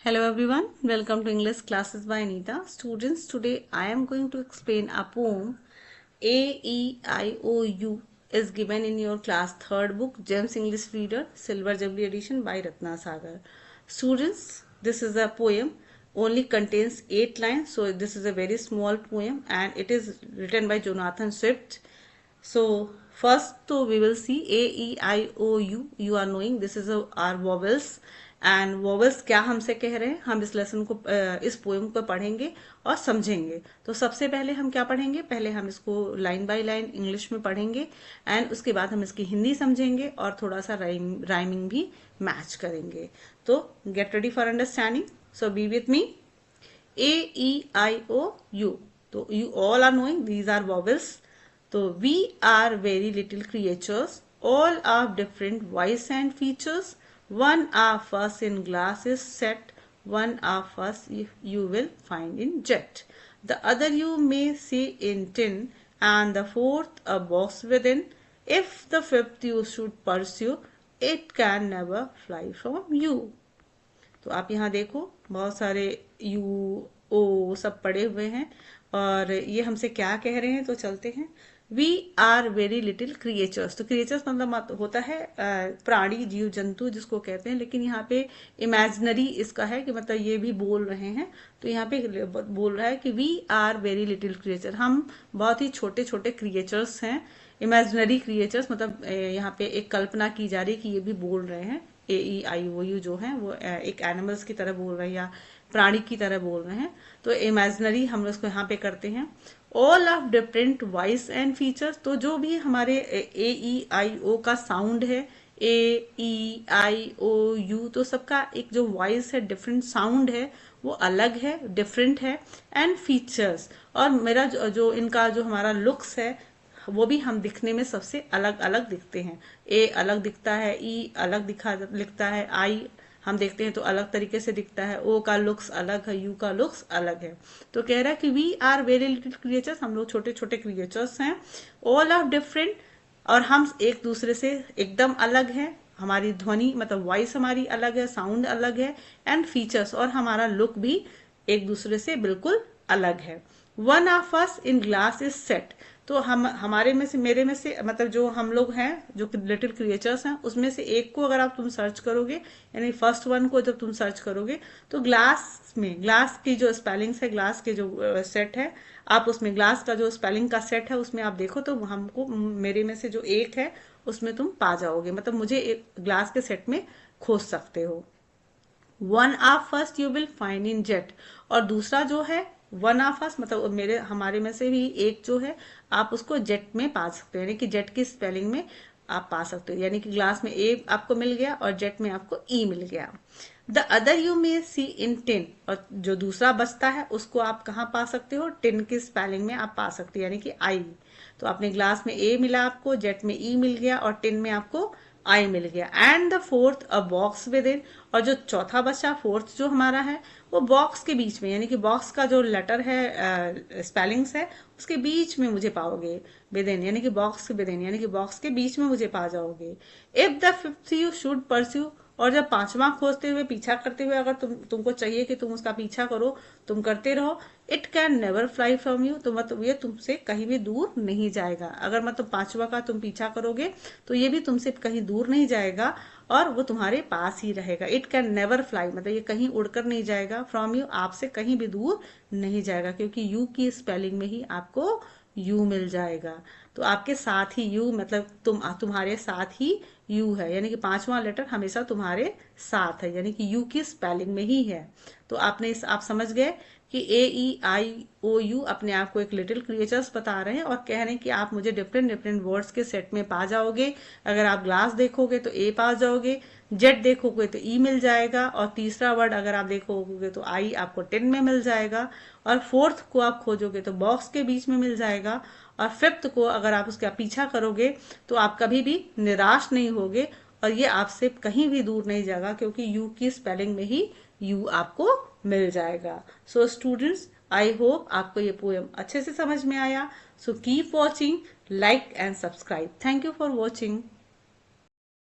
Hello everyone, welcome to English classes by Anita. Students, today I am going to explain a poem A E I O U is given in your class 3rd book Gems English Reader Silver Jubilee Edition by Ratna Sagar. Students, this is a poem only contains 8 lines, so this is a very small poem and it is written by Jonathan Swift. So first we will see A E I O U. You are knowing this is our vowels and vowels क्या हमसे कह रहे हैं. हम इस lesson को इस poem को पढ़ेंगे और समझेंगे. तो सबसे पहले हम क्या पढ़ेंगे, पहले हम इसको लाइन बाय लाइन इंग्लिश में पढ़ेंगे एंड उसके बाद हम इसकी हिंदी समझेंगे और थोड़ा सा राइमिंग भी मैच करेंगे. तो get ready for understanding. So be with me. A-E-I-O-U. तो you all are knowing these are vowels. तो we are very little creatures, all of different voice and features. One of us in glass is set, one of us you will find in jet. The other you may see in tin, and the fourth a box within. If the fifth you should pursue, it can never fly from you. तो आप यहाँ देखो बहुत सारे you ओ सब पड़े हुए हैं और ये हमसे क्या कह रहे हैं. तो चलते हैं. We are very little creatures. तो क्रिएचर्स मतलब होता है प्राणी, जीव जंतु जिसको कहते हैं, लेकिन यहाँ पे इमेजिनरी इसका है कि मतलब ये भी बोल रहे हैं. तो यहाँ पे बोल रहा है कि we are very little creature, हम बहुत ही छोटे छोटे क्रिएचर्स हैं. इमेजिनरी क्रिएचर्स मतलब यहाँ पे एक कल्पना की जा रही है कि ये भी बोल रहे हैं. AEIOU जो है वो एक एनिमल्स की तरह बोल रहे हैं या प्राणी की तरह बोल रहे हैं. तो इमेजिनरी हम उसको यहाँ पे करते हैं. All of different voice and features. तो जो भी हमारे AEIO का साउंड है, AEIOU, तो सबका एक जो वॉइस है, डिफरेंट साउंड है, वो अलग है, डिफरेंट है. एंड फीचर्स, और मेरा जो इनका जो हमारा लुक्स है वो भी हम दिखने में सबसे अलग अलग दिखते हैं. ए अलग दिखता है, ई अलग लिखता है, आई हम देखते हैं तो अलग तरीके से दिखता है, ओ का लुक्स अलग है, यू का लुक्स अलग है. तो कह रहा है कि we are very little creatures, हम लोग छोटे छोटे क्रिएचर्स हैं. ऑल ऑफ डिफरेंट, और हम एक दूसरे से एकदम अलग है. हमारी ध्वनि मतलब वॉइस हमारी अलग है, साउंड अलग है. एंड फीचर्स, और हमारा लुक भी एक दूसरे से बिल्कुल अलग है. One of us in glass is set. तो हम हमारे में से, मेरे में से, मतलब जो हम लोग हैं जो लिटिल क्रिएचर्स हैं, उसमें से एक को अगर आप तुम सर्च करोगे, यानी फर्स्ट वन को जब तुम सर्च करोगे, तो ग्लास में, ग्लास की जो स्पेलिंग्स है, ग्लास के जो सेट है, आप उसमें ग्लास का जो स्पेलिंग का सेट है उसमें आप देखो तो हमको, मेरे में से जो एक है उसमें तुम पा जाओगे. मतलब मुझे एक ग्लास के सेट में खोज सकते हो. One of first you will find in jet. और दूसरा जो है वन ऑफ अस, मतलब मेरे हमारे में से भी एक जो है, आप उसको जेट में पा सकते हो, यानी कि जेट की स्पेलिंग में आप पा सकते हो. यानी कि ग्लास में ए आपको मिल गया और जेट में आपको ई मिल गया. The other you may see in tin. और जो दूसरा बचता है उसको आप कहाँ पा सकते हो, टिन की स्पेलिंग में आप पा सकते हो, यानी कि आई. तो आपने ग्लास में ए मिला आपको, जेट में ई मिल गया और टिन में आपको आई मिल गया. And the fourth a box with in. और जो चौथा बचा, फोर्थ जो हमारा है, वो बॉक्स के बीच में, यानी कि बॉक्स का जो लेटर है, स्पेलिंग्स है, उसके बीच में मुझे पाओगे. विद इन यानी कि बॉक्स के विद इन, यानी कि बॉक्स के बीच में मुझे पा जाओगे. If the fifth you should pursue. और जब पांचवा खोजते हुए, पीछा करते हुए, अगर तुमको चाहिए कि तुम उसका पीछा करो, तुम करते रहो, it can never fly from you. तो मतलब ये तुमसे कहीं भी दूर नहीं जाएगा. अगर मतलब पांचवा का तुम पीछा करोगे तो ये भी तुमसे कहीं दूर नहीं जाएगा और वो तुम्हारे पास ही रहेगा. इट कैन नेवर फ्लाई मतलब ये कहीं उड़कर नहीं जाएगा. फ्रॉम यू, आपसे कहीं भी दूर नहीं जाएगा, क्योंकि यू की स्पेलिंग में ही आपको यू मिल जाएगा. तो आपके साथ ही यू, मतलब तुम्हारे साथ ही यू है, यानी कि पांचवा लेटर हमेशा तुम्हारे साथ है, यानी कि यू की स्पेलिंग में ही है. तो आप समझ गए कि AEIOU अपने आप को एक लिटिल क्रिएचर्स बता रहे हैं और कह रहे हैं कि आप मुझे डिफरेंट डिफरेंट वर्ड्स के सेट में पा जाओगे. अगर आप ग्लास देखोगे तो ए पा जाओगे, जेट देखोगे तो ई मिल जाएगा, और तीसरा वर्ड अगर आप देखोगे तो आई आपको टिन में मिल जाएगा, और फोर्थ को आप खोजोगे तो बॉक्स के बीच में मिल जाएगा, और फिफ्थ को अगर आप उसका पीछा करोगे तो आप कभी भी निराश नहीं होगे और ये आपसे कहीं भी दूर नहीं जाएगा, क्योंकि यू की स्पेलिंग में ही यू आपको मिल जाएगा. सो स्टूडेंट्स, आई होप आपको ये पोएम अच्छे से समझ में आया. So keep watching, like and subscribe. Thank you for watching.